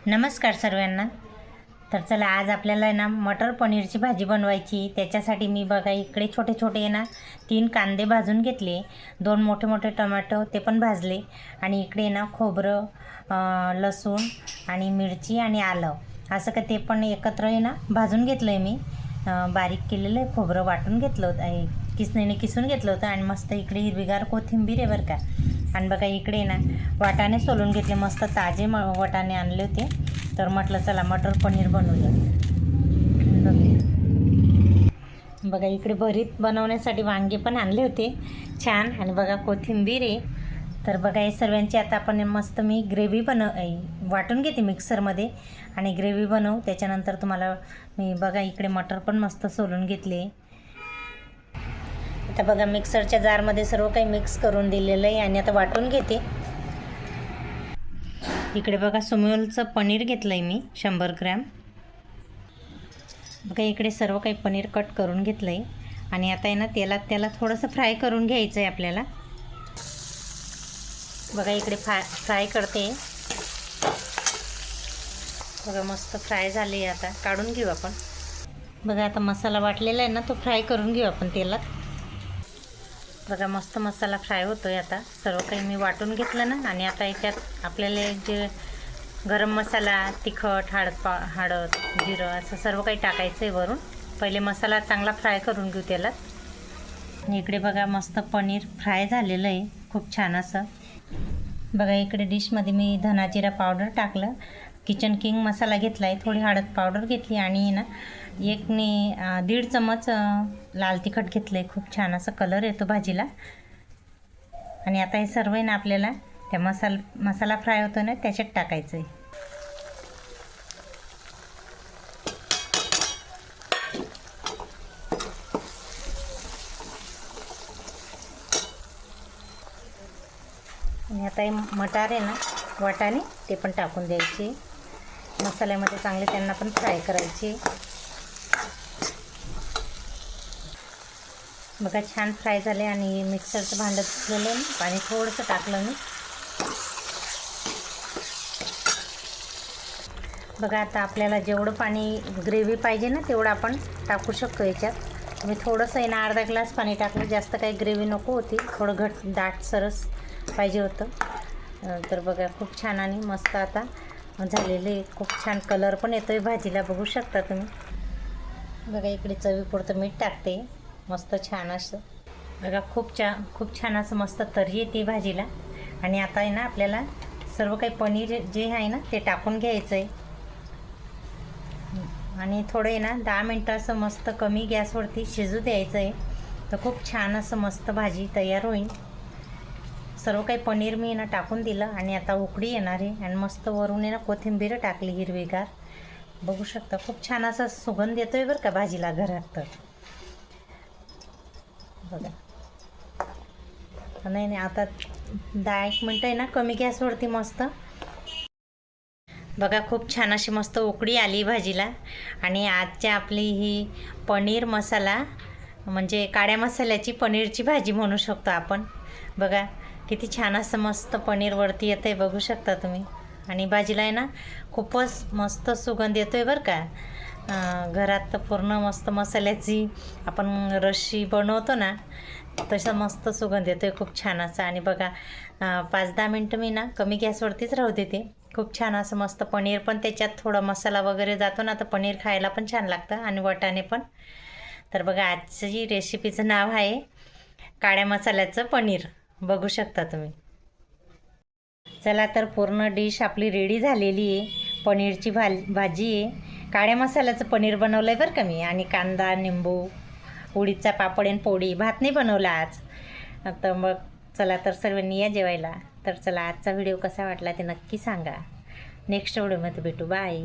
नमस्कार सर्वांना. तर चला आज आपल्याला ना मटर पनीरची भाजी बनवायची. त्याच्यासाठी मी बघा इकडे छोटे छोटे ना 3 कांदे भाजून घेतले, 2 मोठे मोठे टोमॅटो ते पण भाजले, आणि इकडे ना खोबरं, लसूण आणि मिरची आणि आलं असं का ते पण एकत्र आहे ना भाजून घेतलं आहे मी. बारीक केलेलं आहे खोबरं वाटून घेतलं होतं, किसणीने किसून घेतलं होतं. आणि मस्त इकडे हिरवीगार कोथिंबीर आहे बरं का. आणि बघा इकडे ना वाटाणे सोलून घेतले, मस्त ताजे वाटाणे आणले होते. तर म्हटलं चला मटर पनीर बनवूया. बघा इकडे भरीत बनवण्यासाठी वांगे पण आणले होते छान, आणि बघा कोथिंबीर आहे. तर बघा हे सर्वांची आता आपण मस्त मी ग्रेव्ही वाटून घेते मिक्सरमध्ये आणि ग्रेव्ही बनवू. त्याच्यानंतर तुम्हाला मी बघा इकडे मटर पण मस्त सोलून घेतले. आता बघा मिक्सरच्या जारमध्ये सर्व काही मिक्स करून दिलेलं आहे आणि आता वाटून घेते. इकडे बघा सुमूलचं पनीर घेतलं आहे मी 100 ग्रॅम. बघा इकडे सर्व काही पनीर कट करून घेतलं आहे आणि आता आहे ना त्याला थोडंसं फ्राय करून घ्यायचं आहे आपल्याला. बघा इकडे फ्राय करते. बघा मस्त फ्राय झाले, आता काढून घेऊ आपण. बघा आता मसाला वाटलेला आहे ना तो फ्राय करून घेऊ आपण तेलात. बघा मस्त मसाला फ्राय होतो आहे. आता सर्व काही मी वाटून घेतलं ना, आणि आता याच्यात आपल्याला जे गरम मसाला, तिखट, हळद, जिरं असं सर्व काही टाकायचं आहे वरून. पहिले मसाला चांगला फ्राय करून घेऊ तेलात. आणि इकडे बघा मस्त पनीर फ्राय झालेलं आहे खूप छान असं. बघा इकडे डिशमध्ये मी धना जिरा पावडर टाकलं, किचन किंग मसाला घेतला आहे, थोडी हळद पावडर घेतली आणि ना 1.5 चमच लाल तिखट घेतलं आहे. खूप छान असं कलर येतो भाजीला. आणि आता हे सर्व आहे ना आपल्याला त्या मसाला फ्राय होतो ना त्याच्यात टाकायचं आहे. आणि आता हे मटार आहे ना वाटाणे ते पण टाकून द्यायचे मसाल्यामध्ये, चांगले त्यांना पण फ्राय करायचे. बघा छान फ्राय झाले. आणि मिक्सरचं भांडं धुतलेलं आहे, पाणी थोडंसं टाकलं मी. बघा आता आपल्याला जेवढं पाणी ग्रेव्ही पाहिजे ना तेवढं आपण टाकू शकतो याच्यात. मी थोडंसं आहे ना अर्धा ग्लास पाणी टाकलं, जास्त काही ग्रेव्ही नको होती, थोडं दाट सरस पाहिजे होतं. तर बघा खूप छान आणि मस्त आता झालेले. खूप छान कलर पण येतो आहे भाजीला, बघू शकता तुम्ही. बघा इकडे चवीपुरतं मीठ टाकते, मस्त छान असं. बघा खूप छान असं मस्त तर्री येते भाजीला. आणि आता आहे ना आपल्याला सर्व काही पनीर जे आहे ना ते टाकून घ्यायचं आहे. आणि थोडं आहे ना 10 मिनटं असं मस्त कमी गॅसवरती शिजू द्यायचं आहे. तर खूप छान असं मस्त भाजी तयार होईल. सर्व काही पनीर मी ना टाकून दिलं आणि आता उकळी येणार आहे. आणि मस्त वरून ना कोथिंबीर टाकली हिरवीगार, बघू शकता. खूप छान असा सुगंध येतो आहे बरं का भाजीला घरात. तर बघा नाही आता 10-1 मिनटं आहे ना कमी गॅसवरती मस्त. बघा खूप छान अशी मस्त उकळी आली भाजीला. आणि आजच्या आपली ही पनीर मसाला म्हणजे काळ्या मसाल्याची पनीरची भाजी म्हणू शकतो आपण. बघा किती छान असं मस्त पनीर वरती येतं आहे, बघू शकता तुम्ही. आणि भाजीला आहे ना खूपच मस्त सुगंध येतो आहे बरं का. घरात तर पूर्ण मस्त मसाल्याची आपण रशी बनवतो ना तसं मस्त सुगंध येतो आहे खूप छान असा. आणि बघा 5-10 मिनटं मी ना कमी गॅसवरतीच राहू देते. खूप छान असं मस्त पनीर पण त्याच्यात थोडा मसाला वगैरे जातो ना, तर पनीर खायला पण छान लागतं आणि वाटाणे पण. तर बघा आजची रेसिपीचं नाव आहे काळ्या मसाल्याचं पनीर, बघू शकता तुम्ही. चला तर पूर्ण डिश आपली रेडी झालेली आहे. पनीरची भाजी आहे, काळ्या मसाल्याचं पनीर बनवलं आहे बरं का मी. आणि कांदा, निंबू, उडीदचा पापड आणि पोळी, भात नाही बनवला आज. तर मग चला तर सर्वांनी या जेवायला. तर चला आजचा व्हिडिओ कसा वाटला ते नक्की सांगा. नेक्स्ट व्हिडिओमध्ये भेटू. बाय.